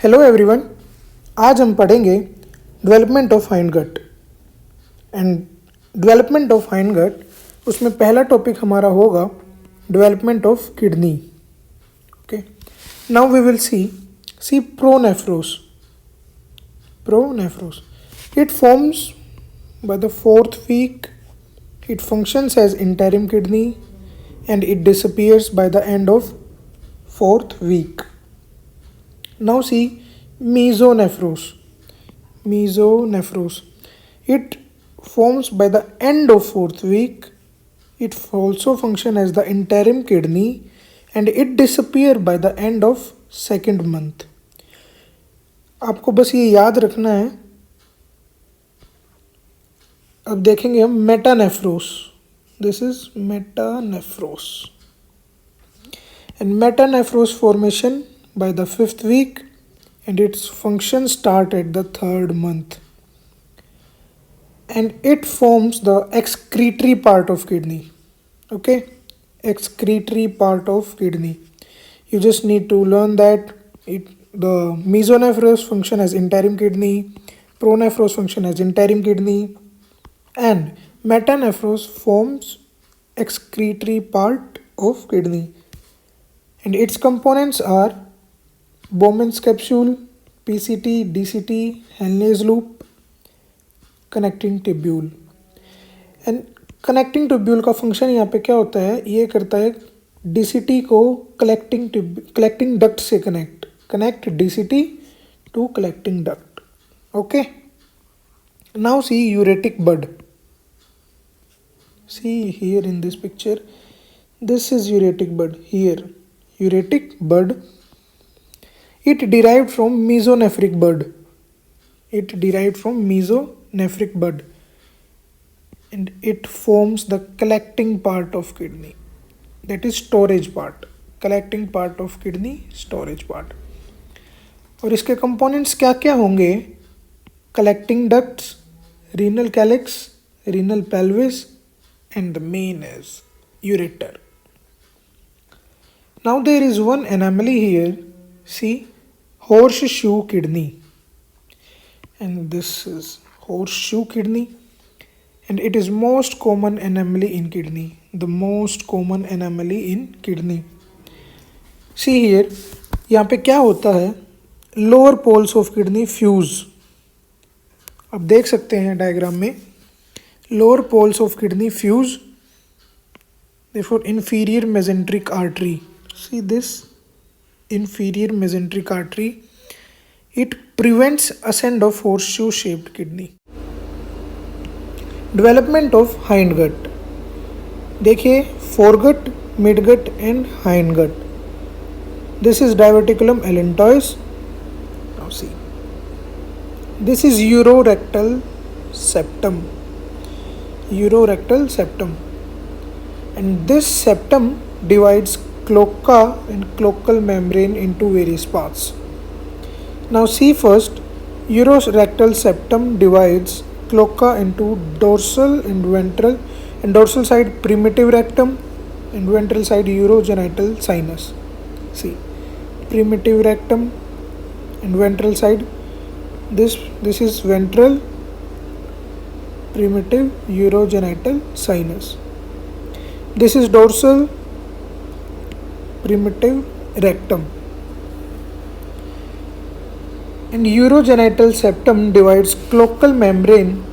Hello everyone. आज हम पढ़ेंगे development of hindgut and development of hindgut. उसमें पहला टॉपिक हमारा होगा development of kidney. Okay, now we will see pronephros. It forms by the fourth week. It functions as interim kidney and it disappears by the end of fourth week. Now see mesonephros. It forms by the end of fourth week. It also functions as the interim kidney and it disappear by the end of second month. आपको बस ये याद रखना है। अब देखेंगे हम metanephros. This is metanephros and metanephros formation by the fifth week and its function start at the third month and it forms the excretory part of kidney. Okay, excretory part of kidney, you just need to learn that the mesonephros function as interim kidney, pronephros function as interim kidney, and metanephros forms excretory part of kidney. And its components are Bowman's capsule, PCT, DCT, Henle's loop, connecting tubule. And connecting tubule का function यहाँ पे क्या होता है, ये करता है DCT को collecting duct से connect DCT to collecting duct. Okay, now see uretic bud. See here in this picture, this is uretic bud. Here uretic bud, it derived from mesonephric bud and it forms the collecting part of kidney, that is storage part, collecting part of kidney, storage part. और इसके components क्या क्या होंगे? collecting ducts, renal calyx, renal pelvis, and the main is ureter. Now there is one anomaly here. See, horseshoe kidney, and this is horseshoe kidney, and it is most common anomaly in kidney. The most common anomaly in kidney. See here, यहाँ पे क्या होता है? Lower poles of kidney fuse. आप देख सकते हैं diagram में, lower poles of kidney fuse. Therefore, inferior mesenteric artery. See this inferior mesenteric artery, it prevents ascent of horseshoe shaped kidney. Development of hind gut. देखिए foregut, midgut and hindgut. This is diverticulum allantois. Now see, this is urorectal septum. And this septum divides cloaca and cloacal membrane into various parts. Now see first, urorectal septum divides cloaca into dorsal and ventral, and dorsal side primitive rectum and ventral side urogenital sinus. See, primitive rectum and ventral side, this is ventral, primitive urogenital sinus. This is dorsal, primitive rectum. And urogenital septum divides cloacal membrane,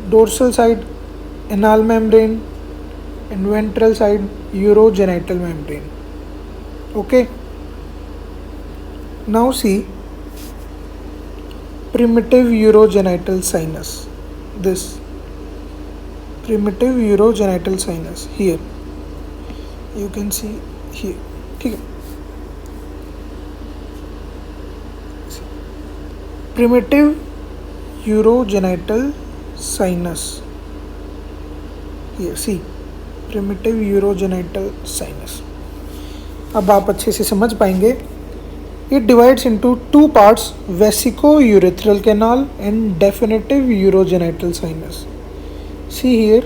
dorsal side anal membrane and ventral side urogenital membrane. Okay, now see primitive urogenital sinus. This primitive urogenital sinus, here you can see here. ठीक है, primitive urogenital sinus, here see primitive urogenital sinus. अब आप अच्छे से समझ पाएंगे. It divides into two parts, vesico-urethral canal and definitive urogenital sinus. See here,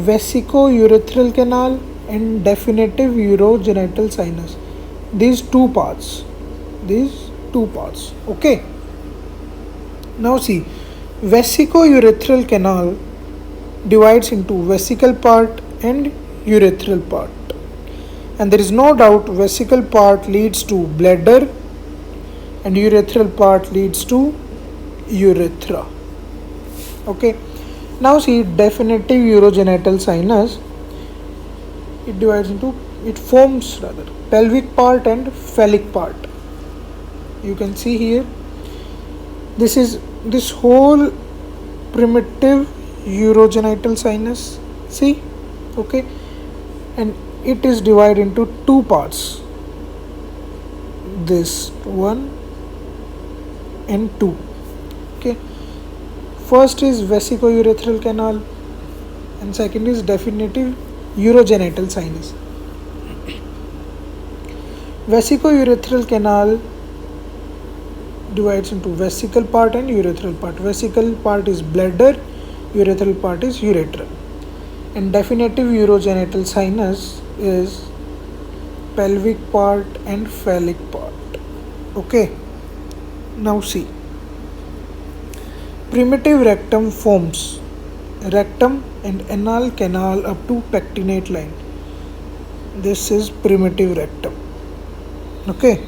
vesico-urethral canal and definitive urogenital sinus. These two parts, these two parts. Okay. Now see, vesico-urethral canal divides into vesical part and urethral part. And there is no doubt vesical part leads to bladder and urethral part leads to urethra. Okay. Now see, definitive urogenital sinus, it forms pelvic part and phallic part. You can see here, this whole primitive urogenital sinus, see, okay, and it is divided into two parts, this one and two. Okay, first is vesico-urethral canal and second is definitive urogenital sinus. Vesico-urethral canal divides into vesical part and urethral part. Vesical part is bladder, urethral part is urethra. And definitive urogenital sinus is pelvic part and phallic part. Okay. Now see, primitive rectum forms rectum and anal canal up to pectinate line. This is primitive rectum. Okay,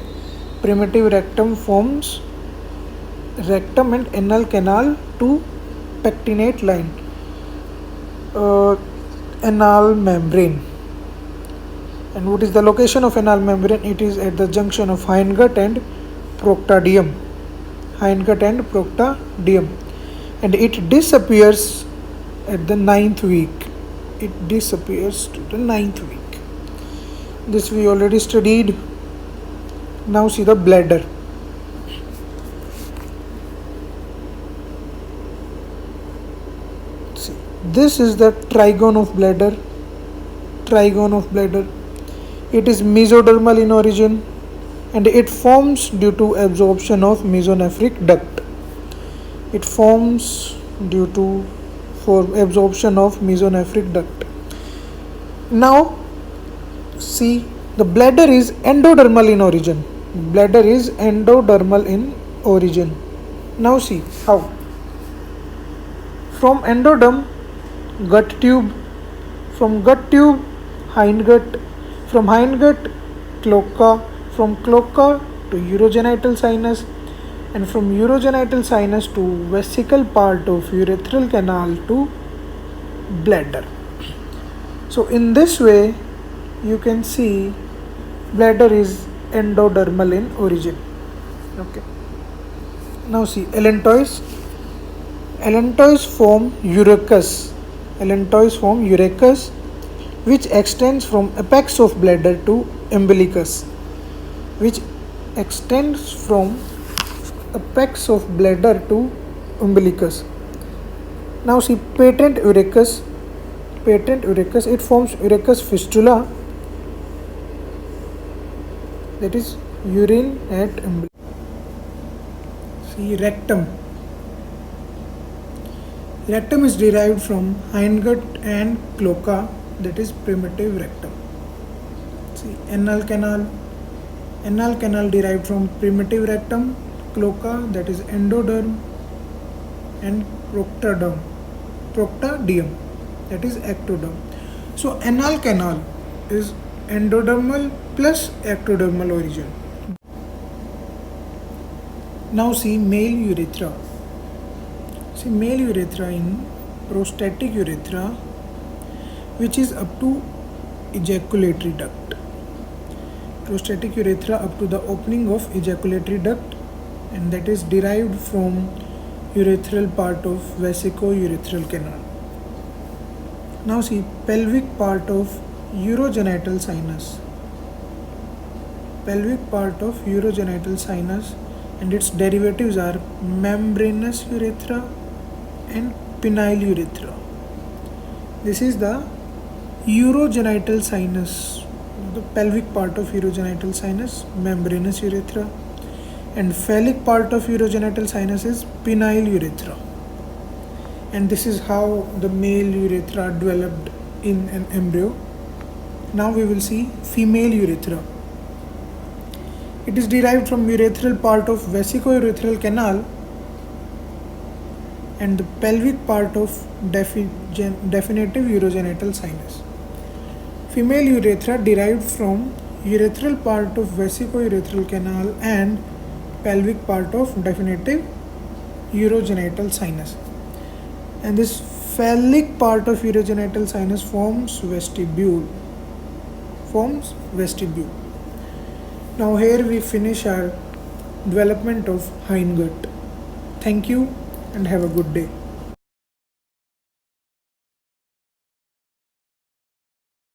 primitive rectum forms rectum and anal canal to pectinate line. Anal membrane. And what is the location of anal membrane? It is at the junction of hindgut and proctadium. Hindgut and proctadium. And it disappears at the 9th week. It disappears to the 9th week. This we already studied. Now see the bladder. See, this is the trigone of bladder. Trigone of bladder. It is mesodermal in origin and it forms due to absorption of mesonephric duct. It forms due to absorption of mesonephric duct. Now see, the bladder is endodermal in origin. Bladder is endodermal in origin. Now see how. From endoderm, gut tube. From gut tube, hindgut. From hindgut, cloaca. From cloaca to urogenital sinus. And from urogenital sinus to vesical part of urethral canal to bladder. So in this way, you can see bladder is endodermal in origin. Okay. Now see, allantois. Allantois form urachus. Allantois form urachus, which extends from apex of bladder to umbilicus. Which extends from apex of bladder to umbilicus. Now see, patent urachus. Patent urachus. It forms urachus fistula. That is urine at umbilicus. See, rectum. Rectum is derived from hindgut and cloaca, that is primitive rectum. See, anal canal. Anal canal derived from primitive rectum, cloaca, that is endoderm, and proctadium, that is ectoderm. So anal canal is endodermal plus ectodermal origin. Now see male urethra. See male urethra in prostatic urethra, which is up to ejaculatory duct. Prostatic urethra up to the opening of ejaculatory duct, and that is derived from urethral part of vesico-urethral canal. Now see pelvic part of urogenital sinus. Pelvic part of urogenital sinus, and its derivatives are membranous urethra and penile urethra. This is the urogenital sinus, the pelvic part of urogenital sinus, membranous urethra, and phallic part of urogenital sinus is penile urethra. And this is how the male urethra developed in an embryo. Now we will see female urethra. It is derived from urethral part of vesico-urethral canal and the pelvic part of definitive urogenital sinus. Female urethra derived from urethral part of vesico-urethral canal and pelvic part of definitive urogenital sinus. And this phallic part of urogenital sinus forms vestibule. Now here we finish our development of hindgut. Thank you and have a good day.